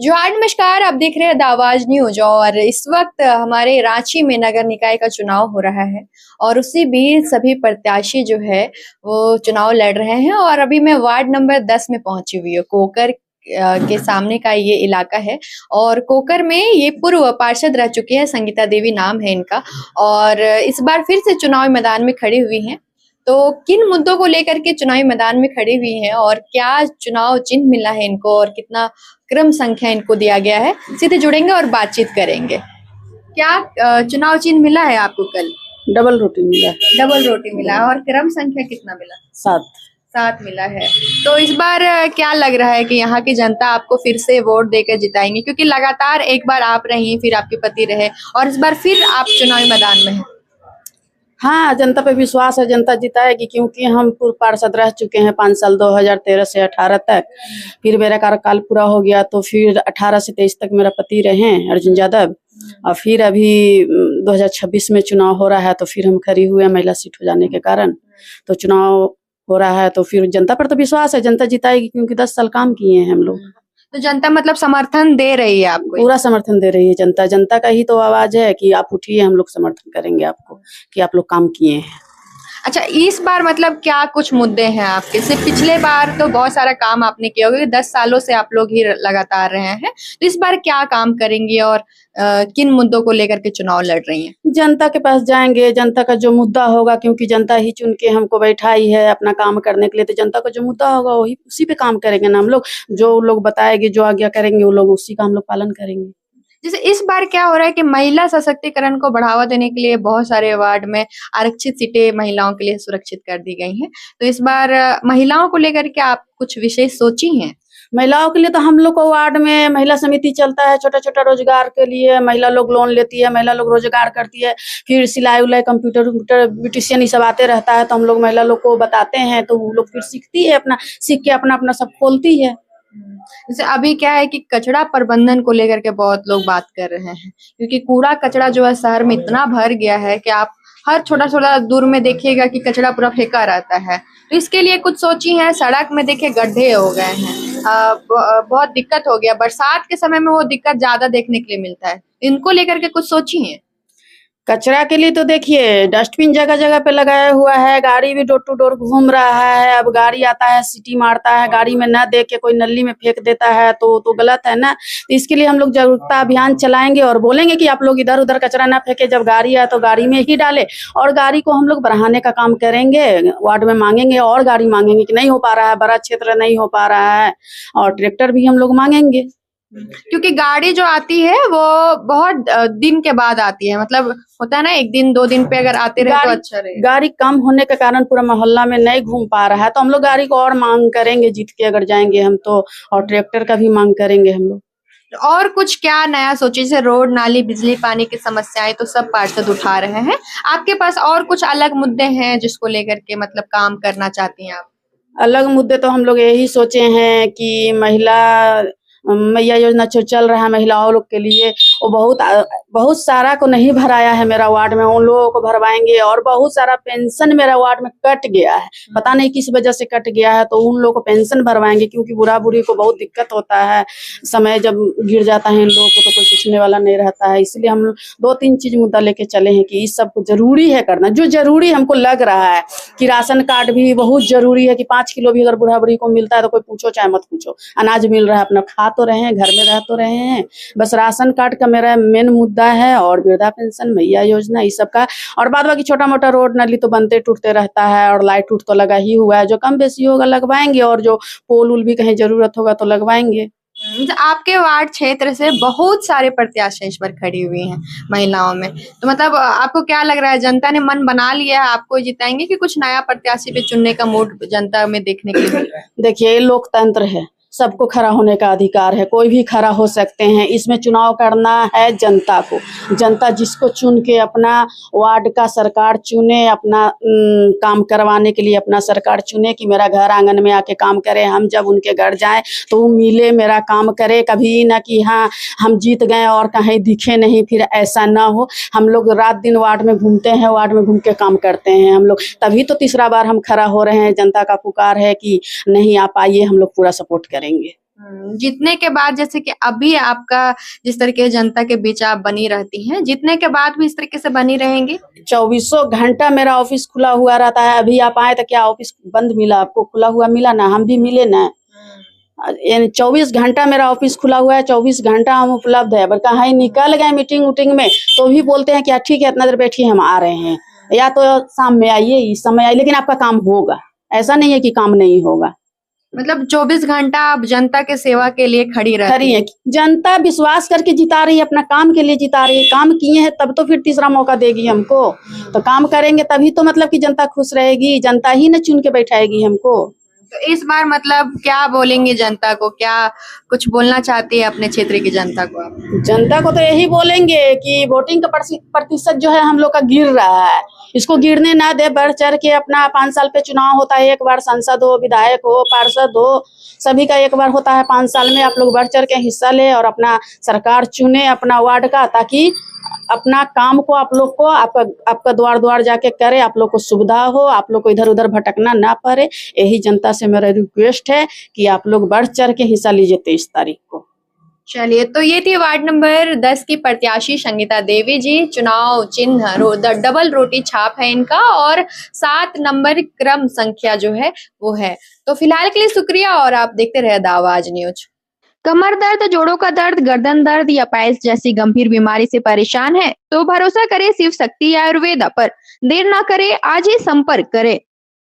जोहार, नमस्कार। आप देख रहे हैं द आवाज न्यूज और इस वक्त हमारे रांची में नगर निकाय का चुनाव हो रहा है और उसी बीच सभी प्रत्याशी जो है वो चुनाव लड़ रहे हैं। और अभी मैं वार्ड नंबर 10 में पहुंची हुई हूँ। कोकर के सामने का ये इलाका है और कोकर में ये पूर्व पार्षद रह चुकी है, संगीता देवी नाम है इनका, और इस बार फिर से चुनावी मैदान में खड़ी हुई हैं। तो किन मुद्दों को लेकर के चुनावी मैदान में खड़ी हुई हैं और क्या चुनाव चिन्ह मिला है इनको और कितना क्रम संख्या इनको दिया गया है, सीधे जुड़ेंगे और बातचीत करेंगे। क्या चुनाव चिन्ह मिला है आपको? कल डबल रोटी मिला। डबल रोटी मिला है और क्रम संख्या कितना मिला? 7। 7 मिला है। तो इस बार क्या लग रहा है कि यहाँ की जनता आपको फिर से वोट देकर जिताएंगे, क्योंकि लगातार एक बार आप रही, फिर आपके पति रहे और इस बार फिर आप चुनावी मैदान में हैं। हाँ, जनता पे विश्वास है, जनता जिताएगी, क्योंकि हम पूर्व पार्षद रह चुके हैं 5 साल, 2013 से 18 तक। फिर मेरा कार्यकाल पूरा हो गया तो फिर 18 से 23 तक मेरा पति रहे अर्जुन यादव, और फिर अभी 2026 में चुनाव हो रहा है तो फिर हम खड़ी हुए महिला सीट हो जाने के कारण। तो चुनाव हो रहा है तो फिर जनता पर तो विश्वास है, जनता जिताएगी, क्योंकि 10 साल काम किए हैं हम लोग। तो जनता मतलब समर्थन दे रही है आपको? पूरा समर्थन दे रही है जनता। जनता का ही तो आवाज है कि आप उठिए, हम लोग समर्थन करेंगे आपको कि आप लोग काम किए हैं। अच्छा, इस बार मतलब क्या कुछ मुद्दे हैं आपके? सिर्फ पिछले बार तो बहुत सारा काम आपने किया होगा, 10 सालों से आप लोग ही लगातार रहे हैं, तो इस बार क्या काम करेंगी और किन मुद्दों को लेकर के चुनाव लड़ रही हैं? जनता के पास जाएंगे, जनता का जो मुद्दा होगा, क्योंकि जनता ही चुन के हमको बैठाई है अपना काम करने के लिए, तो जनता का जो मुद्दा होगा वही उसी पे काम करेंगे ना हम लोग। जो लोग बताएंगे, जो आज्ञा करेंगे, वो लोग उसी का हम लोग पालन करेंगे। जैसे इस बार क्या हो रहा है कि महिला सशक्तिकरण को बढ़ावा देने के लिए बहुत सारे वार्ड में आरक्षित सीटें महिलाओं के लिए सुरक्षित कर दी गई हैं। तो इस बार महिलाओं को लेकर के आप कुछ विशेष सोची हैं? महिलाओं के लिए तो हम लोग को वार्ड में महिला समिति चलता है, छोटा छोटा रोजगार के लिए महिला लोग लोन लेती है, महिला लोग रोजगार करती है, फिर सिलाई उलाई, कंप्यूटर ब्यूटिशियन ये सब आते रहता है, तो हम लोग महिला लोग को बताते हैं, तो वो लोग फिर सीखती है, अपना सीख के अपना अपना सब खोलती है। जैसे अभी क्या है कि कचरा प्रबंधन को लेकर के बहुत लोग बात कर रहे हैं, क्योंकि कूड़ा कचरा जो है शहर में इतना भर गया है कि आप हर छोटा छोटा दूर में देखिएगा कि कचरा पूरा फेंका रहता है। तो इसके लिए कुछ सोची हैं? सड़क में देखिए गड्ढे हो गए हैं, बहुत दिक्कत हो गया, बरसात के समय में वो दिक्कत ज्यादा देखने के लिए मिलता है। इनको लेकर के कुछ सोची हैं? कचरा के लिए तो देखिए डस्टबिन जगह जगह पे लगाया हुआ है, गाड़ी भी डोर टू डोर घूम रहा है। अब गाड़ी आता है, सीटी मारता है, गाड़ी में न देख के कोई नली में फेंक देता है तो गलत है ना। तो इसके लिए हम लोग जागरूकता अभियान चलाएंगे और बोलेंगे कि आप लोग इधर उधर कचरा ना फेंके, जब गाड़ी आए तो गाड़ी में ही डाले, और गाड़ी को हम लोग बढ़ाने का काम करेंगे। वार्ड में मांगेंगे और गाड़ी मांगेंगे कि नहीं हो पा रहा है, बड़ा क्षेत्र नहीं हो पा रहा है, और ट्रैक्टर भी हम लोग मांगेंगे। क्योंकि गाड़ी जो आती है वो बहुत दिन के बाद आती है, मतलब होता है ना, 1 दिन 2 दिन पे अगर आते रहे तो अच्छा रहे। गाड़ी कम होने के कारण पूरा मोहल्ला में नहीं घूम पा रहा है, तो हम लोग गाड़ी को और मांग करेंगे, जीत के अगर जाएंगे हम तो, और ट्रैक्टर का भी मांग करेंगे हम लोग। और कुछ क्या नया सोचे? जैसे रोड, नाली, बिजली, पानी की समस्याएं तो सब पार्षद उठा रहे हैं, आपके पास और कुछ अलग मुद्दे हैं जिसको लेकर के मतलब काम करना चाहती हैं आप? अलग मुद्दे तो हम लोग यही सोचे हैं कि मैया योजना जो चल रहा है महिलाओं लोग के लिए, वो बहुत सारा को नहीं भराया है मेरा वार्ड में, उन लोगों को भरवाएंगे। और बहुत सारा पेंशन मेरा वार्ड में कट गया है, पता नहीं किस वजह से कट गया है, तो उन लोगों को पेंशन भरवाएंगे, क्योंकि बुढ़ा बुढ़ी को बहुत दिक्कत होता है, समय जब गिर जाता है इन लोगों को तो कोई पूछने वाला नहीं रहता है। इसलिए हम 2-3 चीज मुद्दा लेके चले हैं कि इस सब को जरूरी है करना। जो जरूरी हमको लग रहा है कि राशन कार्ड भी बहुत जरूरी है, कि 5 किलो भी अगर बुढ़ा बुढ़ी को मिलता है तो कोई पूछो चाहे मत पूछो, अनाज मिल रहा है, अपना खा तो रहे हैं, घर में रह तो रहे हैं। बस राशन कार्ड का मेरा मेन मुद्दा है, और वृद्धा पेंशन, मैया योजना, इस सब का। और बाद बाकी छोटा मोटा रोड नाली तो बनते टूटते रहता है, और लाइट उठ तो लगा ही हुआ है, जो कम बेसी होगा लगवाएंगे, और जो पोल उल भी कहीं जरूरत होगा तो लगवाएंगे। आपके वार्ड क्षेत्र से बहुत सारे प्रत्याशी इस पर खड़ी हुई हैं महिलाओं में, तो मतलब आपको क्या लग रहा है, जनता ने मन बना लिया है आपको जिताएंगे कि कुछ नया प्रत्याशी पे चुनने का मूड जनता में देखने के लिए मिल रहा है? देखिए, ये लोकतंत्र है, सबको खड़ा होने का अधिकार है, कोई भी खड़ा हो सकते हैं। इसमें चुनाव करना है जनता को, जनता जिसको चुन के अपना वार्ड का सरकार चुने, अपना काम करवाने के लिए अपना सरकार चुने, कि मेरा घर आंगन में आके काम करे, हम जब उनके घर जाएं तो वो मिले, मेरा काम करे। कभी ना कि हाँ हम जीत गए और कहीं दिखे नहीं, फिर ऐसा ना हो। हम लोग रात दिन वार्ड में घूमते हैं, वार्ड में घूम के काम करते हैं हम लोग, तभी तो तीसरा बार हम खड़ा हो रहे हैं। जनता का पुकार है कि नहीं आप आइए, हम लोग पूरा सपोर्ट करेंगे। जीतने के बाद जैसे कि अभी आपका जिस तरीके से जनता के बीच आप बनी रहती हैं, जीतने के बाद भी इस तरीके से बनी रहेंगी? 24 घंटा मेरा ऑफिस खुला हुआ रहता है। अभी आप आए तो क्या ऑफिस बंद मिला आपको? खुला हुआ मिला ना, हम भी मिले ना। 24 घंटा मेरा ऑफिस खुला हुआ है, 24 घंटा हम उपलब्ध है। बल्कि कहीं निकल गए मीटिंग उटिंग में तो भी बोलते हैं कि ठीक है इतना देर बैठिए हम आ रहे हैं, या तो शाम में आइए, इस समय आइए, लेकिन आपका काम होगा। ऐसा नहीं है कि काम नहीं होगा। मतलब 24 घंटा आप जनता के सेवा के लिए खड़ी खड़ी है। जनता विश्वास करके जिता रही है, अपना काम के लिए जिता रही है। काम किए हैं तब तो फिर तीसरा मौका देगी हमको। तो काम करेंगे तभी तो मतलब कि जनता खुश रहेगी, जनता ही न चुन के बैठाएगी हमको। तो इस बार मतलब क्या बोलेंगे जनता को, क्या कुछ बोलना चाहती है अपने क्षेत्र की जनता को आप? जनता को तो यही बोलेंगे कि वोटिंग का प्रतिशत जो है हम लोग का गिर रहा है, इसको गिरने ना दे। बढ़ चढ़ के अपना 5 साल पे चुनाव होता है, एक बार सांसद हो, विधायक हो, पार्षद हो, सभी का एक बार होता है 5 साल में। आप लोग बढ़ चढ़ के हिस्सा ले और अपना सरकार चुने अपना वार्ड का, ताकि अपना काम को आप लोग को आपका द्वार द्वार जाके करे, आप लोग को सुविधा हो, आप लोग को इधर उधर भटकना ना पड़े। यही जनता से मेरा रिक्वेस्ट है कि आप लोग बढ़ चढ़ के हिस्सा लीजिए 23 तारीख को। चलिए, तो ये थी वार्ड नंबर 10 की प्रत्याशी संगीता देवी जी। चुनाव चिन्ह डबल रोटी छाप है इनका और 7 नंबर क्रम संख्या जो है वो है। तो फिलहाल के लिए शुक्रिया और आप देखते रहे द आवाज न्यूज। कमर दर्द, जोड़ों का दर्द, गर्दन दर्द या पाइल्स जैसी गंभीर बीमारी से परेशान है तो भरोसा करें शिव शक्ति आयुर्वेदा पर। देर ना करें, आज ही संपर्क करें।